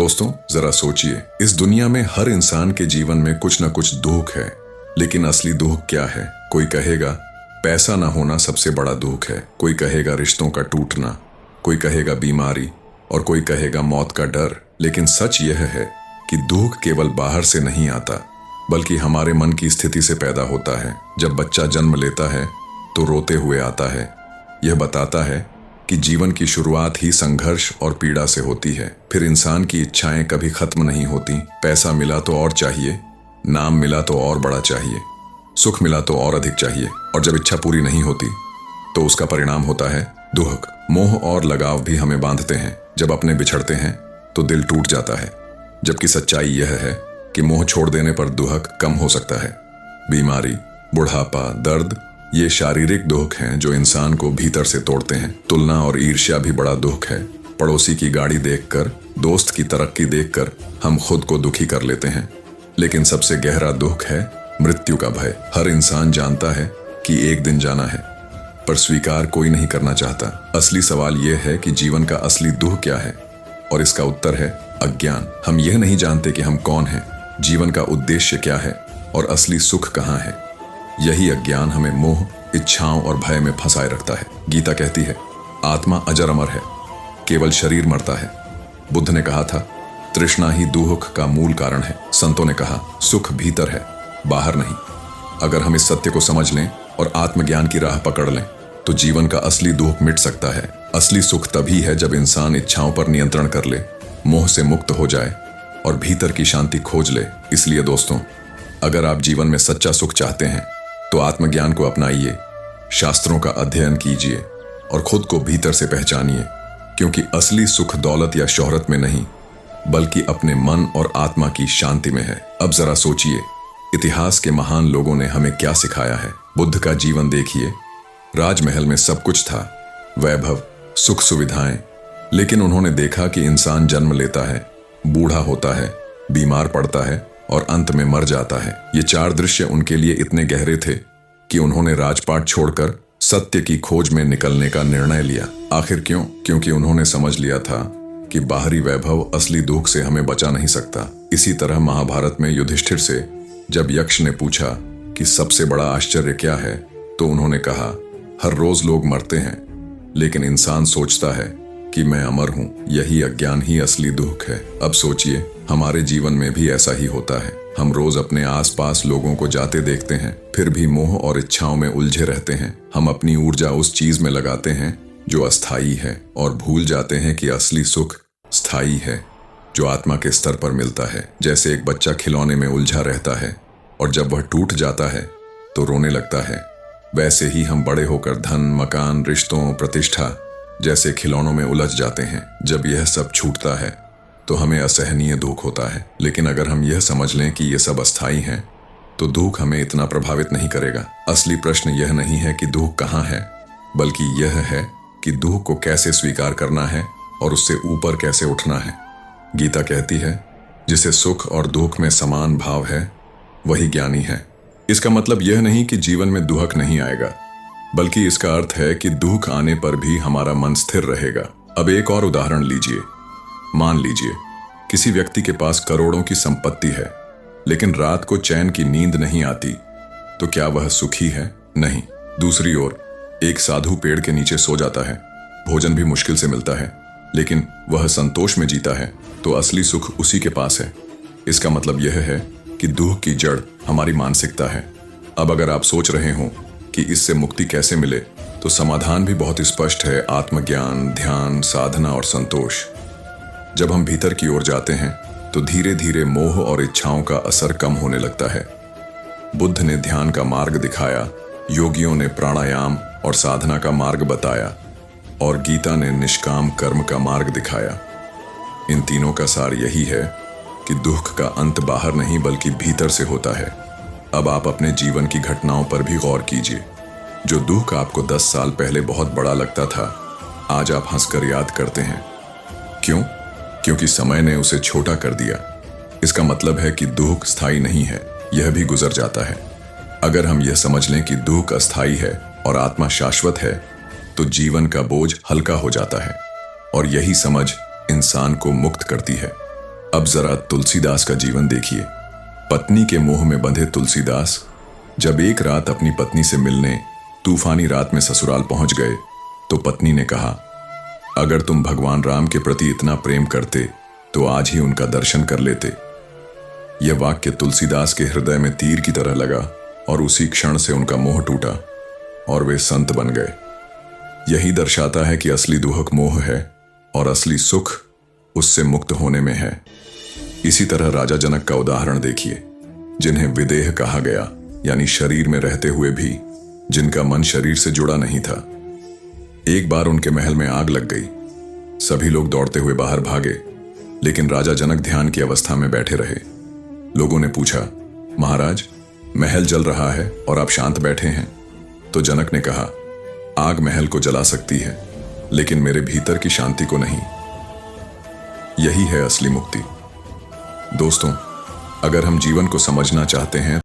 दोस्तों, जरा सोचिए, इस दुनिया में हर इंसान के जीवन में कुछ न कुछ दुख है। लेकिन असली दुख क्या है? कोई कहेगा पैसा ना होना सबसे बड़ा दुख है, कोई कहेगा रिश्तों का टूटना, कोई कहेगा बीमारी और कोई कहेगा मौत का डर। लेकिन सच यह है कि दुख केवल बाहर से नहीं आता, बल्कि हमारे मन की स्थिति से पैदा होता है। जब बच्चा जन्म लेता है तो रोते हुए आता है। यह बताता है कि जीवन की शुरुआत ही संघर्ष और पीड़ा से होती है। फिर इंसान की इच्छाएं कभी खत्म नहीं होती। पैसा मिला तो और चाहिए, नाम मिला तो और बड़ा चाहिए, सुख मिला तो और अधिक चाहिए। और जब इच्छा पूरी नहीं होती तो उसका परिणाम होता है दुख। मोह और लगाव भी हमें बांधते हैं। जब अपने बिछड़ते हैं तो दिल टूट जाता है, जबकि सच्चाई यह है कि मोह छोड़ देने पर दुख कम हो सकता है। बीमारी, बुढ़ापा, दर्द, ये शारीरिक दुख हैं जो इंसान को भीतर से तोड़ते हैं। तुलना और ईर्ष्या भी बड़ा दुख है। पड़ोसी की गाड़ी देखकर, दोस्त की तरक्की देखकर हम खुद को दुखी कर लेते हैं। लेकिन सबसे गहरा दुख है मृत्यु का भय। हर इंसान जानता है कि एक दिन जाना है, पर स्वीकार कोई नहीं करना चाहता। असली सवाल यह है कि जीवन का असली दुख क्या है, और इसका उत्तर है अज्ञान। हम यह नहीं जानते कि हम कौन हैं, जीवन का उद्देश्य क्या है और असली सुख कहाँ है। यही अज्ञान हमें मोह, इच्छाओं और भय में फंसाए रखता है। गीता कहती है आत्मा अजर अमर है, केवल शरीर मरता है। बुद्ध ने कहा था तृष्णा ही दुख का मूल कारण है। संतों ने कहा सुख भीतर है, बाहर नहीं। अगर हम इस सत्य को समझ लें और आत्मज्ञान की राह पकड़ लें तो जीवन का असली दुख मिट सकता है। असली सुख तभी है जब इंसान इच्छाओं पर नियंत्रण कर ले, मोह से मुक्त हो जाए और भीतर की शांति खोज ले। इसलिए दोस्तों, अगर आप जीवन में सच्चा सुख चाहते हैं तो आत्मज्ञान को अपनाइए, शास्त्रों का अध्ययन कीजिए और खुद को भीतर से पहचानिए। क्योंकि असली सुख दौलत या शोहरत में नहीं, बल्कि अपने मन और आत्मा की शांति में है। अब जरा सोचिए, इतिहास के महान लोगों ने हमें क्या सिखाया है। बुद्ध का जीवन देखिए। राजमहल में सब कुछ था, वैभव, सुख सुविधाएं, लेकिन उन्होंने देखा कि इंसान जन्म लेता है, बूढ़ा होता है, बीमार पड़ता है और अंत में मर जाता है। ये चार दृश्य उनके लिए इतने गहरे थे कि उन्होंने राजपाट छोड़कर सत्य की खोज में निकलने का निर्णय लिया। आखिर क्यों? क्योंकि उन्होंने समझ लिया था कि बाहरी वैभव असली दुख से हमें बचा नहीं सकता। इसी तरह महाभारत में युधिष्ठिर से जब यक्ष ने पूछा कि सबसे बड़ा आश्चर्य क्या है, तो उन्होंने कहा हर रोज लोग मरते हैं, लेकिन इंसान सोचता है कि मैं अमर हूं। यही अज्ञान ही असली दुख है। अब सोचिए, हमारे जीवन में भी ऐसा ही होता है। हम रोज अपने आसपास लोगों को जाते देखते हैं, फिर भी मोह और इच्छाओं में उलझे रहते हैं। हम अपनी ऊर्जा उस चीज में लगाते हैं जो अस्थायी है और भूल जाते हैं कि असली सुख स्थायी है, जो आत्मा के स्तर पर मिलता है। जैसे एक बच्चा खिलौने में उलझा रहता है और जब वह टूट जाता है तो रोने लगता है, वैसे ही हम बड़े होकर धन, मकान, रिश्तों, प्रतिष्ठा जैसे खिलौनों में उलझ जाते हैं। जब यह सब छूटता है तो हमें असहनीय दुख होता है। लेकिन अगर हम यह समझ लें कि यह सब अस्थायी है तो दुख हमें इतना प्रभावित नहीं करेगा। असली प्रश्न यह नहीं है कि दुख कहाँ है, बल्कि यह है कि दुख को कैसे स्वीकार करना है और उससे ऊपर कैसे उठना है। गीता कहती है जिसे सुख और दुख में समान भाव है वही ज्ञानी है। इसका मतलब यह नहीं कि जीवन में दुख नहीं आएगा, बल्कि इसका अर्थ है कि दुख आने पर भी हमारा मन स्थिर रहेगा। अब एक और उदाहरण लीजिए। मान लीजिए किसी व्यक्ति के पास करोड़ों की संपत्ति है, लेकिन रात को चैन की नींद नहीं आती, तो क्या वह सुखी है? नहीं। दूसरी ओर एक साधु पेड़ के नीचे सो जाता है, भोजन भी मुश्किल से मिलता है, लेकिन वह संतोष में जीता है, तो असली सुख उसी के पास है। इसका मतलब यह है कि दुख की जड़ हमारी मानसिकता है। अब अगर आप सोच रहे हो कि इससे मुक्ति कैसे मिले, तो समाधान भी बहुत स्पष्ट है। आत्मज्ञान, ध्यान, साधना और संतोष। जब हम भीतर की ओर जाते हैं तो धीरे धीरे मोह और इच्छाओं का असर कम होने लगता है। बुद्ध ने ध्यान का मार्ग दिखाया, योगियों ने प्राणायाम और साधना का मार्ग बताया, और गीता ने निष्काम कर्म का मार्ग दिखाया। इन तीनों का सार यही है कि दुख का अंत बाहर नहीं बल्कि भीतर से होता है। अब आप अपने जीवन की घटनाओं पर भी गौर कीजिए। जो दुख आपको 10 साल पहले बहुत बड़ा लगता था, आज आप हंसकर याद करते हैं। क्यों? क्योंकि समय ने उसे छोटा कर दिया। इसका मतलब है कि दुख स्थायी नहीं है, यह भी गुजर जाता है। अगर हम यह समझ लें कि दुख अस्थायी है और आत्मा शाश्वत है, तो जीवन का बोझ हल्का हो जाता है। और यही समझ इंसान को मुक्त करती है। अब जरा तुलसीदास का जीवन देखिए। पत्नी के मोह में बंधे तुलसीदास जब एक रात अपनी पत्नी से मिलने तूफानी रात में ससुराल पहुंच गए तो पत्नी ने कहा, अगर तुम भगवान राम के प्रति इतना प्रेम करते तो आज ही उनका दर्शन कर लेते। यह वाक्य तुलसीदास के हृदय में तीर की तरह लगा और उसी क्षण से उनका मोह टूटा और वे संत बन गए। यही दर्शाता है कि असली दुहक मोह है और असली सुख उससे मुक्त होने में है। इसी तरह राजा जनक का उदाहरण देखिए, जिन्हें विदेह कहा गया, यानी शरीर में रहते हुए भी जिनका मन शरीर से जुड़ा नहीं था। एक बार उनके महल में आग लग गई। सभी लोग दौड़ते हुए बाहर भागे, लेकिन राजा जनक ध्यान की अवस्था में बैठे रहे। लोगों ने पूछा, महाराज, महल जल रहा है और आप शांत बैठे हैं। तो जनक ने कहा, आग महल को जला सकती है, लेकिन मेरे भीतर की शांति को नहीं। यही है असली मुक्ति। दोस्तों, अगर हम जीवन को समझना चाहते हैं